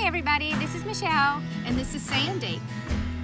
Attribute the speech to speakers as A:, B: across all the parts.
A: Hey everybody, this is Michelle.
B: And this is Sandy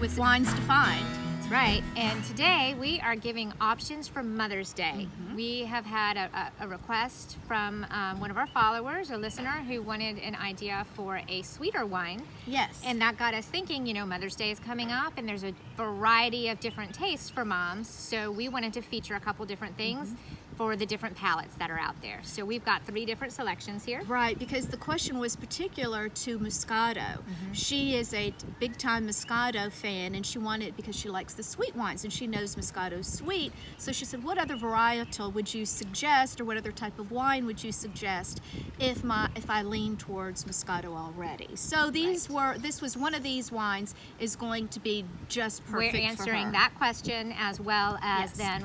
B: with Wines Defined.
A: That's right. And today we are giving options for Mother's Day. We have had a request from one of our followers, a listener, who wanted an idea for a sweeter wine.
B: Yes.
A: And that got us thinking, you know, Mother's Day is coming up and there's a variety of different tastes for moms. So we wanted to feature a couple different things for the different palettes that are out there. So we've got 3 different selections here.
B: Right, because the question was particular to Moscato. She is a big-time Moscato fan, and she wanted, because she likes the sweet wines, and she knows Moscato's sweet, so she said, what other varietal would you suggest, or what other type of wine would you suggest if I lean towards Moscato already? So this was one of these wines is going to be just perfect for her.
A: We're answering that question, as well as then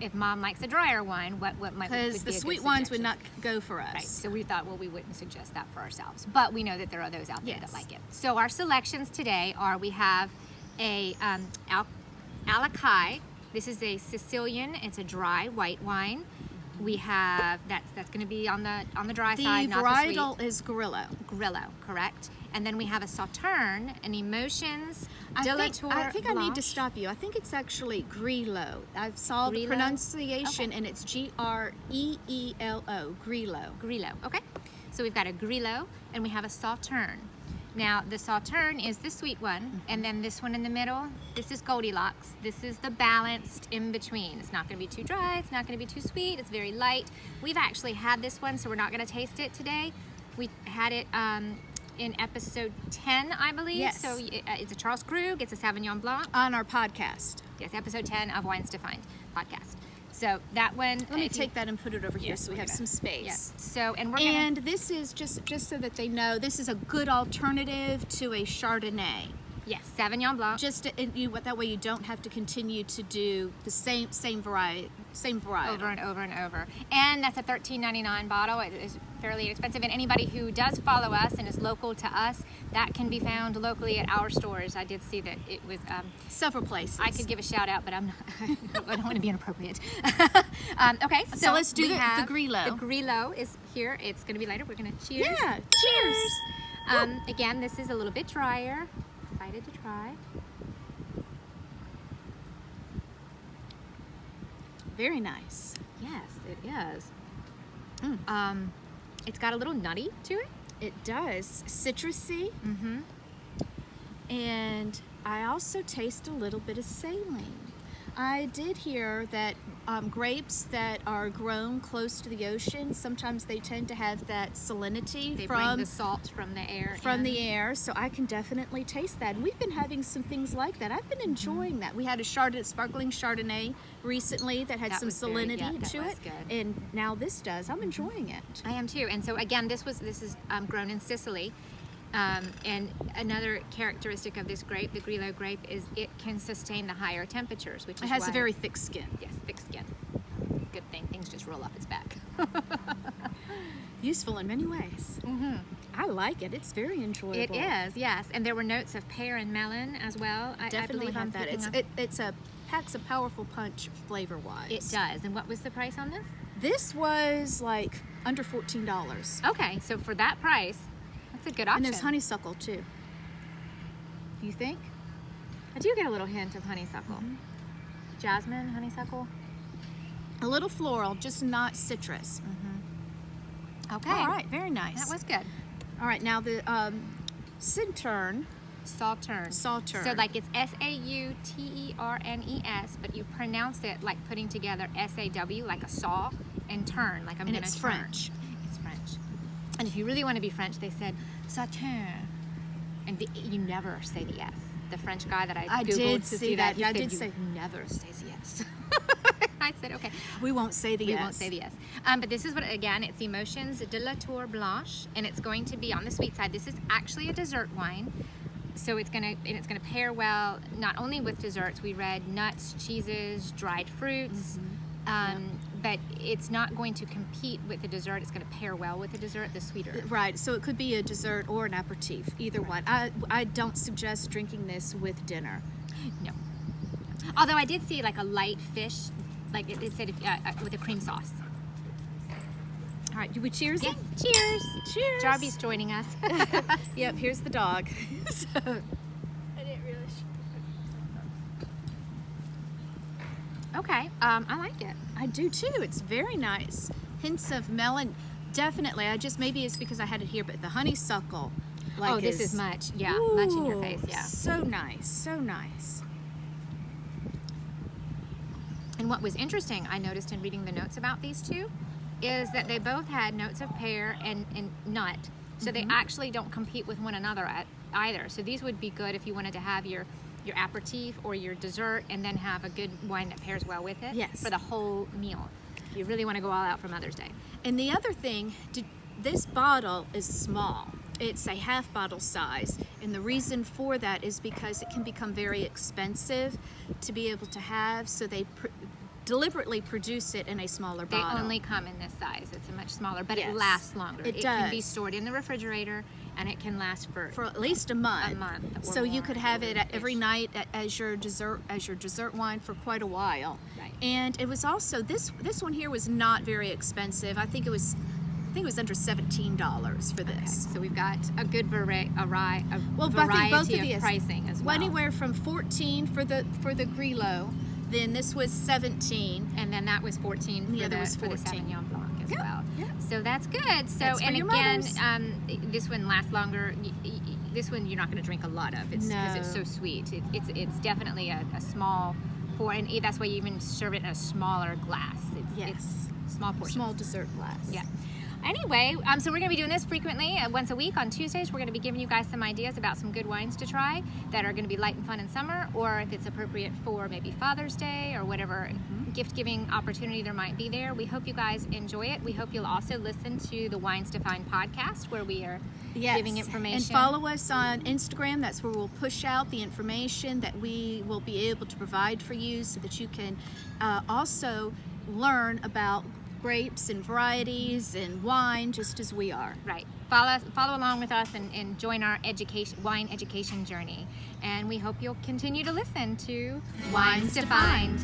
A: if mom likes a drier wine, what might be a
B: because the
A: good
B: sweet wines would
A: suggestion.
B: not go for us.
A: Right, so we thought, well, we wouldn't suggest that for ourselves, but we know that there are those out there that like it. So our selections today are, we have a Alakai. This is a Sicilian. It's a dry white wine. We have that's going to be on the dry side, not the sweet.
B: The varietal is Grillo.
A: Grillo, correct. And then we have a Sauternes, an Emotions,
B: I think
A: Blanche.
B: I need to stop you. I think it's actually Grillo. I saw the pronunciation, and it's Greelo. Grillo.
A: Grillo, okay. So we've got a Grillo, and we have a Sauternes. Now, the Sauternes is the sweet one, and then this one in the middle, this is Goldilocks. This is the balanced in between. It's not going to be too dry, it's not going to be too sweet, it's very light. We've actually had this one, so we're not going to taste it today. We had it in episode 10, I believe.
B: Yes.
A: So it's a Charles Krug, it's a Sauvignon Blanc.
B: On our podcast.
A: Yes, episode 10 of Wines Defined podcast. So that one.
B: Let me take that and put it over here so we have some space.
A: Yes. So, and
B: this is just so that they know, this is a good alternative to a Chardonnay.
A: Yes, Sauvignon Blanc.
B: That way you don't have to continue to do the same variety
A: over and over and over. And that's a $13.99 bottle. It is fairly inexpensive. And anybody who does follow us and is local to us, that can be found locally at our stores. I did see that it was
B: several places.
A: I could give a shout out, but I'm not, I don't want to be inappropriate. Okay,
B: so let's do the Grillo.
A: The Grillo is here. It's going to be later. We're going to cheers.
B: Yeah, cheers.
A: Again, this is a little bit drier. Excited to try.
B: Very nice.
A: Yes, it is. It's got a little nutty to it.
B: It does. Citrusy. And I also taste a little bit of saline. I did hear that grapes that are grown close to the ocean, sometimes they tend to have that salinity.
A: They bring the salt from the air.
B: The air, so I can definitely taste that. And we've been having some things like that. I've been enjoying that. We had a sparkling Chardonnay recently that had some salinity to it, and now this does. I'm enjoying it.
A: I am too. And so again, this is grown in Sicily. And another characteristic of this grape, the Grillo grape, is it can sustain the higher temperatures, which is
B: it has a very thick skin.
A: Yes, thick skin. Good thing. Things just roll off its back.
B: Useful in many ways. I like it. It's very enjoyable.
A: It is, yes. And there were notes of pear and melon as well.
B: Definitely
A: I believe
B: have that. It's packs a powerful punch flavor-wise.
A: It does. And what was the price on this?
B: This was like under $14.
A: Okay, so for that price, that's a good option.
B: And there's honeysuckle too.
A: You think? I do get a little hint of honeysuckle. Jasmine, honeysuckle.
B: A little floral, just not citrus.
A: Okay.
B: All right, very nice.
A: That was good.
B: All right, now the Sauternes.
A: So like it's Sauternes, but you pronounce it like putting together SAW, like a saw, and turn, like I'm going to turn.
B: It's French.
A: It's French. And if you really want to be French, they said Sauternes. And you never say the S. The French guy that I Googled
B: did
A: to
B: see that. Yeah, I did say
A: never say the S. I said, okay.
B: We won't say the S.
A: We won't say the S. But this is what, again, it's Emotions de la Tour Blanche, and it's going to be on the sweet side. This is actually a dessert wine. So it's gonna pair well, not only with desserts. We read nuts, cheeses, dried fruits, but it's not going to compete with the dessert. It's going to pair well with the dessert, the sweeter.
B: Right. So it could be a dessert or an aperitif, either one. I don't suggest drinking this with dinner.
A: No. Although I did see like a light fish, like it said with a cream sauce. All right.
B: Do we cheers?
A: Yes.
B: it?
A: Cheers.
B: Cheers.
A: Jarby's joining us.
B: Yep, here's the dog. So,
C: I didn't realize.
A: Okay. I like it.
B: I do too. It's very nice. Hints of melon. Definitely. Maybe it's because I had it here, but the honeysuckle.
A: Oh, this is much. Yeah, much in your face. Yeah.
B: So nice. So nice.
A: And what was interesting, I noticed in reading the notes about these two, is that they both had notes of pear and nut. So they actually don't compete with one another either. So these would be good if you wanted to have your aperitif or your dessert and then have a good wine that pairs well with it
B: Yes.
A: for the whole meal. You really want to go all out for Mother's Day.
B: And the other thing, this bottle is small. It's a half bottle size. And the reason for that is because it can become very expensive to be able to have. So they deliberately produce it in a smaller
A: They
B: bottle.
A: only come in this size. It's a much smaller, but
B: Yes.
A: it lasts longer.
B: It
A: can be
B: does.
A: stored in the refrigerator and it can last for
B: at least a month.
A: A month or
B: So you
A: more,
B: could have it every
A: ish.
B: night as your dessert wine for quite a while.
A: Right.
B: And it was also this one here was not very expensive. I think it was under $17 for this.
A: So we've got a good variety
B: Well, but I think both of
A: of
B: these
A: pricing as well.
B: Anywhere from 14 for the Grillo, then this was 17.
A: And then that was 14
B: The
A: for
B: other
A: the,
B: was
A: for the
B: 14.
A: Sauvignon Blanc as
B: Yep,
A: well.
B: yep.
A: So that's good. So
B: That's for
A: and
B: your
A: again,
B: mothers.
A: this one lasts longer. This one you're not going to drink a lot of. It's because it's
B: No.
A: so sweet. It's definitely a small pour, and that's why you even serve it in a smaller glass. It's small portions.
B: Small dessert glass.
A: Yeah. Anyway, so we're going to be doing this frequently, once a week on Tuesdays. We're going to be giving you guys some ideas about some good wines to try that are going to be light and fun in summer, or if it's appropriate for maybe Father's Day or whatever gift-giving opportunity there might be there. We hope you guys enjoy it. We hope you'll also listen to the Wines to Find podcast, where we are giving information.
B: And follow us on Instagram. That's where we'll push out the information that we will be able to provide for you so that you can also learn about grapes and varieties and wine just as we are.
A: Right. Follow along with us and join our wine education journey. And we hope you'll continue to listen to Wines to Find.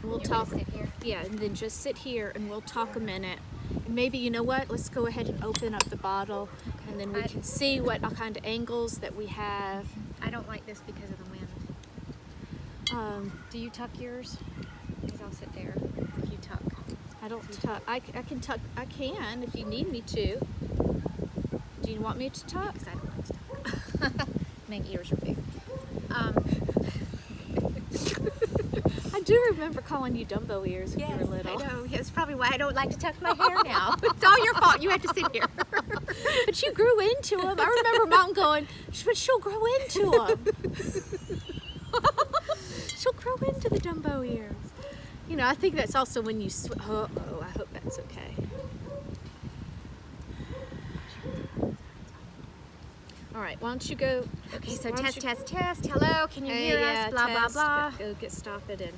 B: We'll
A: You
B: talk.
A: want to sit here?
B: Yeah, and then just sit here and we'll talk a minute. And maybe, you know what, let's go ahead and open up the bottle and then we can see what kind of angles that we have.
A: I don't like this because of the wind. Do you tuck yours? Because I'll sit there if you tuck.
B: I don't tuck. I can tuck. I can if you need me to. Do you want me to tuck?
A: Because I don't like to tuck. My ears are big.
B: I do remember calling you Dumbo ears when you were little.
A: I know. That's probably why I don't like to tuck my hair now. It's all your fault. You have to sit here.
B: But you grew into them. I remember Mom going, but she'll grow into them. She'll grow into the Dumbo ears. You know, I think that's also when you I hope that's okay. All right, why don't you go?
A: Okay, so
B: why don't
A: test,
B: you-
A: test, test. Hello, can you hear us? Blah, blah,
B: test.
A: blah.
B: Go stop it in.